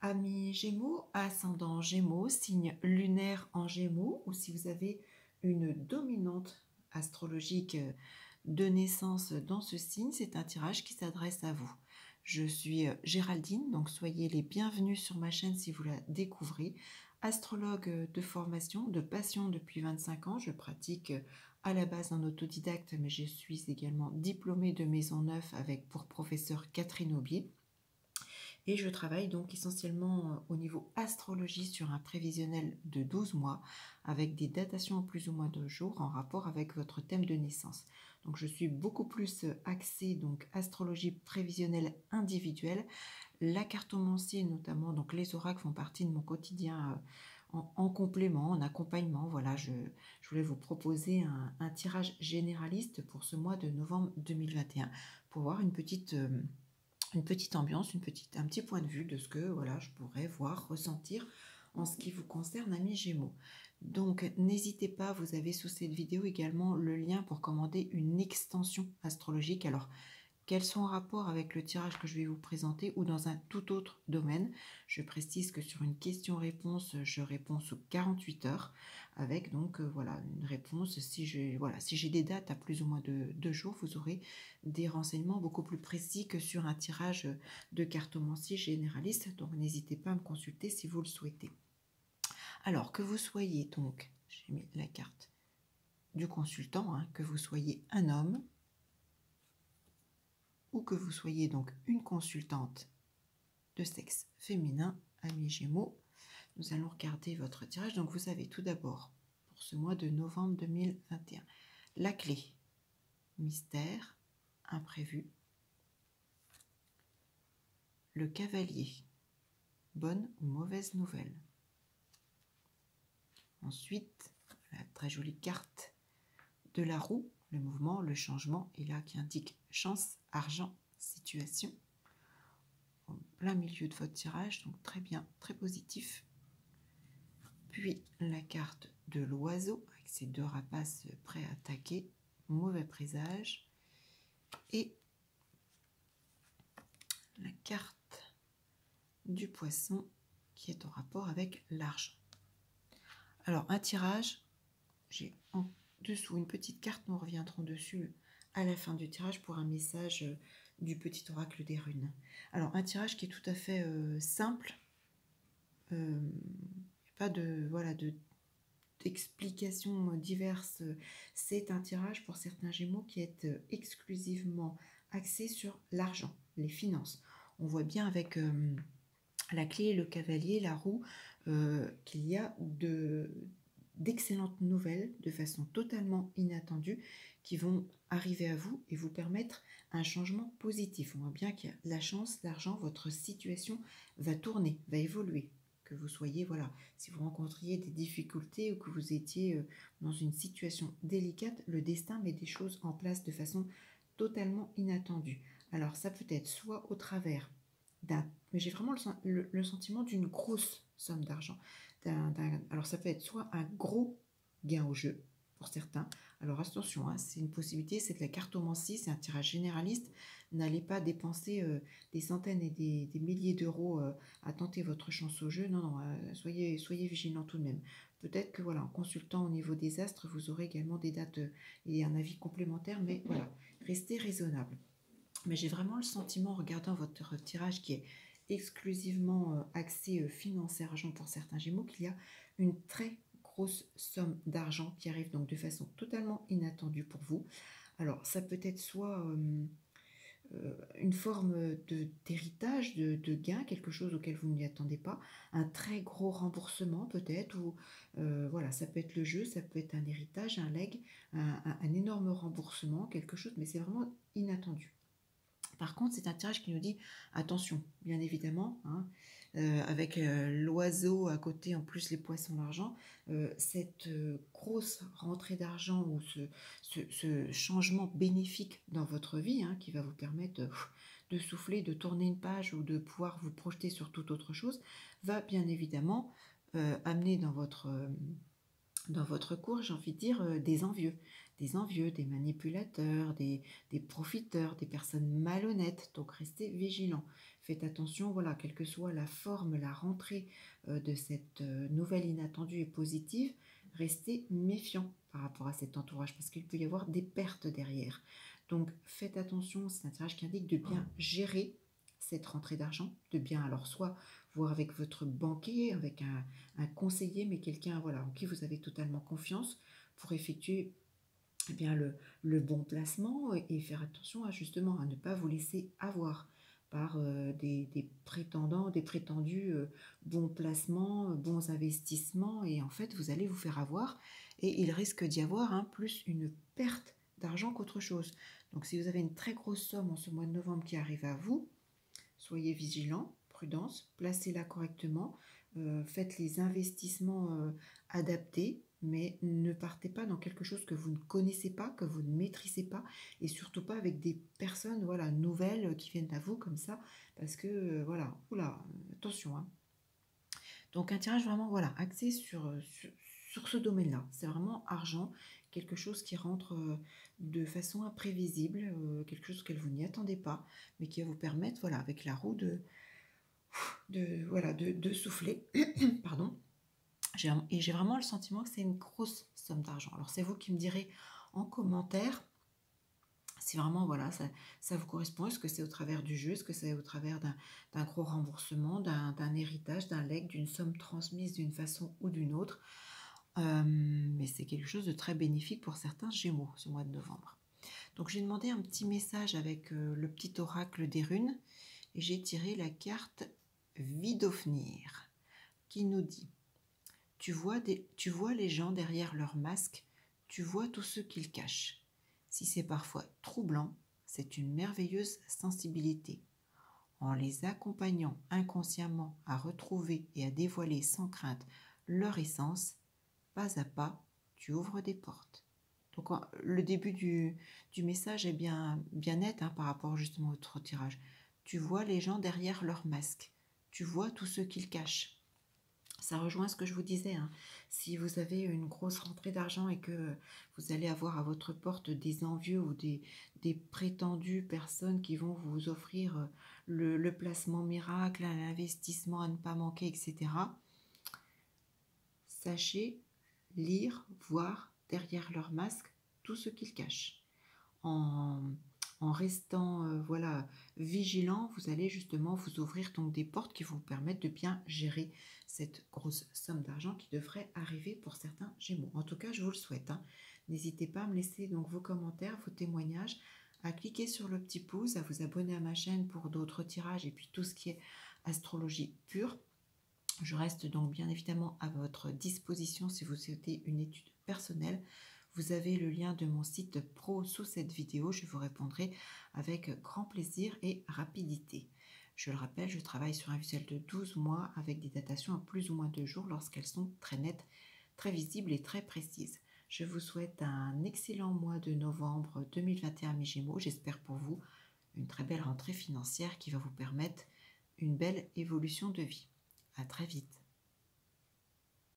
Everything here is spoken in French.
Amis Gémeaux, ascendant Gémeaux, signe lunaire en Gémeaux, ou si vous avez une dominante astrologique de naissance dans ce signe, c'est un tirage qui s'adresse à vous. Je suis Géraldine, donc soyez les bienvenus sur ma chaîne si vous la découvrez. Astrologue de formation, de passion depuis 25 ans, je pratique à la base en autodidacte, mais je suis également diplômée de Maisonneuve avec pour professeur Catherine Aubier. Et je travaille donc essentiellement au niveau astrologie sur un prévisionnel de 12 mois avec des datations en plus ou moins de jours en rapport avec votre thème de naissance. Donc je suis beaucoup plus axée donc astrologie prévisionnelle individuelle. La cartomancie notamment, donc les oracles font partie de mon quotidien en complément, en accompagnement. Voilà, je voulais vous proposer un tirage généraliste pour ce mois de novembre 2021 pour voir une petite ambiance, un petit point de vue de ce que voilà, je pourrais voir, ressentir en ce qui vous concerne, amis Gémeaux. Donc n'hésitez pas, vous avez sous cette vidéo également le lien pour commander une extension astrologique. Alors, qu'elles sont en rapport avec le tirage que je vais vous présenter ou dans un tout autre domaine. Je précise que sur une question-réponse, je réponds sous 48 heures avec donc voilà une réponse. Si j'ai des dates à plus ou moins de 2 jours, vous aurez des renseignements beaucoup plus précis que sur un tirage de cartomancie généraliste. Donc n'hésitez pas à me consulter si vous le souhaitez. Alors que vous soyez donc, j'ai mis la carte du consultant, hein, que vous soyez un homme, ou que vous soyez donc une consultante de sexe féminin, amis Gémeaux, nous allons regarder votre tirage. Donc vous avez tout d'abord, pour ce mois de novembre 2021, la clé, mystère, imprévu, le cavalier, bonne ou mauvaise nouvelle. Ensuite, la très jolie carte de la roue, le mouvement, le changement, et là qui indique chance, argent, situation. Au plein milieu de votre tirage, donc très bien, très positif. Puis la carte de l'oiseau, avec ses 2 rapaces prêts à attaquer, mauvais présage. Et la carte du poisson, qui est en rapport avec l'argent. Alors, un tirage, j'ai en dessous une petite carte, nous reviendrons dessus à la fin du tirage pour un message du petit oracle des runes. Alors, un tirage qui est tout à fait simple, pas de d'explications diverses. C'est un tirage pour certains Gémeaux qui est exclusivement axé sur l'argent, les finances. On voit bien avec la clé, le cavalier, la roue, qu'il y a d'excellentes nouvelles de façon totalement inattendue qui vont arriver à vous et vous permettre un changement positif. On voit bien qu'il y a la chance, l'argent, votre situation va tourner, va évoluer. Que vous soyez, voilà, si vous rencontriez des difficultés ou que vous étiez dans une situation délicate, le destin met des choses en place de façon totalement inattendue. Alors ça peut être soit au travers mais j'ai vraiment le sentiment d'une grosse somme d'argent. Alors ça peut être soit un gros gain au jeu pour certains. Alors attention, hein, c'est une possibilité, c'est de la cartomancie, c'est un tirage généraliste. N'allez pas dépenser des centaines et des milliers d'euros à tenter votre chance au jeu. Non, non, soyez vigilants tout de même. Peut-être que voilà, en consultant au niveau des astres, vous aurez également des dates et un avis complémentaire, mais voilà, restez raisonnable. Mais j'ai vraiment le sentiment, en regardant votre tirage qui est exclusivement axé finance et argent pour certains Gémeaux, qu'il y a une très grosse somme d'argent qui arrive donc de façon totalement inattendue pour vous. Alors ça peut être soit une forme d'héritage, de gain, quelque chose auquel vous n'y attendez pas, un très gros remboursement peut-être, ou voilà, ça peut être le jeu, ça peut être un héritage, un legs, un énorme remboursement, quelque chose, mais c'est vraiment inattendu. Par contre, c'est un tirage qui nous dit attention, bien évidemment, hein, avec l'oiseau à côté, en plus les poissons d'argent, cette grosse rentrée d'argent ou ce changement bénéfique dans votre vie, hein, qui va vous permettre de souffler, de tourner une page ou de pouvoir vous projeter sur toute autre chose, va bien évidemment amener dans votre cours, j'ai envie de dire, des des envieux, des manipulateurs, des profiteurs, des personnes malhonnêtes. Donc restez vigilants. Faites attention, voilà, quelle que soit la forme, la rentrée de cette nouvelle inattendue et positive, restez méfiants par rapport à cet entourage parce qu'il peut y avoir des pertes derrière. Donc faites attention, c'est un tirage qui indique de bien gérer cette rentrée d'argent, de bien alors soit voir avec votre banquier, avec un conseiller, mais quelqu'un voilà, en qui vous avez totalement confiance pour effectuer eh bien, le bon placement et faire attention à justement à ne pas vous laisser avoir par des prétendants, des prétendus bons placements, bons investissements, et en fait vous allez vous faire avoir et il risque d'y avoir plus une perte d'argent qu'autre chose. Donc si vous avez une très grosse somme en ce mois de novembre qui arrive à vous, soyez vigilants, prudence, placez-la correctement, faites les investissements adaptés, mais ne partez pas dans quelque chose que vous ne connaissez pas, que vous ne maîtrisez pas, et surtout pas avec des personnes voilà, nouvelles qui viennent à vous comme ça, parce que voilà, oula, attention. Donc un tirage vraiment voilà, axé sur ce domaine-là. C'est vraiment argent, quelque chose qui rentre de façon imprévisible, quelque chose que vous n'y attendez pas, mais qui va vous permettre, voilà, avec la roue voilà, de souffler. Pardon. Et j'ai vraiment le sentiment que c'est une grosse somme d'argent. Alors c'est vous qui me direz en commentaire si vraiment voilà, ça vous correspond. Est-ce que c'est au travers du jeu? Est-ce que c'est au travers d'un gros remboursement, d'un héritage, d'un legs, d'une somme transmise d'une façon ou d'une autre? Mais c'est quelque chose de très bénéfique pour certains Gémeaux ce mois de novembre. Donc j'ai demandé un petit message avec le petit oracle des runes et j'ai tiré la carte Vidofnir qui nous dit tu vois les gens derrière leur masque, tu vois tout ce qu'ils cachent. Si c'est parfois troublant, c'est une merveilleuse sensibilité. En les accompagnant inconsciemment à retrouver et à dévoiler sans crainte leur essence, pas à pas, tu ouvres des portes. Donc le début du message est bien net par rapport justement au votre tirage. Tu vois les gens derrière leur masque. Tu vois tout ce qu'ils cachent. Ça rejoint ce que je vous disais. Si vous avez une grosse rentrée d'argent et que vous allez avoir à votre porte des envieux ou des prétendues personnes qui vont vous offrir le placement miracle, l'investissement à ne pas manquer, etc. Sachez lire, voir derrière leur masque tout ce qu'ils cachent. En restant voilà, vigilant, vous allez justement vous ouvrir donc des portes qui vont vous permettre de bien gérer cette grosse somme d'argent qui devrait arriver pour certains Gémeaux. En tout cas, je vous le souhaite. N'hésitez pas à me laisser donc vos commentaires, vos témoignages, à cliquer sur le petit pouce, à vous abonner à ma chaîne pour d'autres tirages et puis tout ce qui est astrologie pure. Je reste donc bien évidemment à votre disposition si vous souhaitez une étude personnelle. Vous avez le lien de mon site pro sous cette vidéo. Je vous répondrai avec grand plaisir et rapidité. Je le rappelle, je travaille sur un visuel de 12 mois avec des datations à plus ou moins 2 jours lorsqu'elles sont très nettes, très visibles et très précises. Je vous souhaite un excellent mois de novembre 2021, mes Gémeaux. J'espère pour vous une très belle rentrée financière qui va vous permettre une belle évolution de vie. À très vite.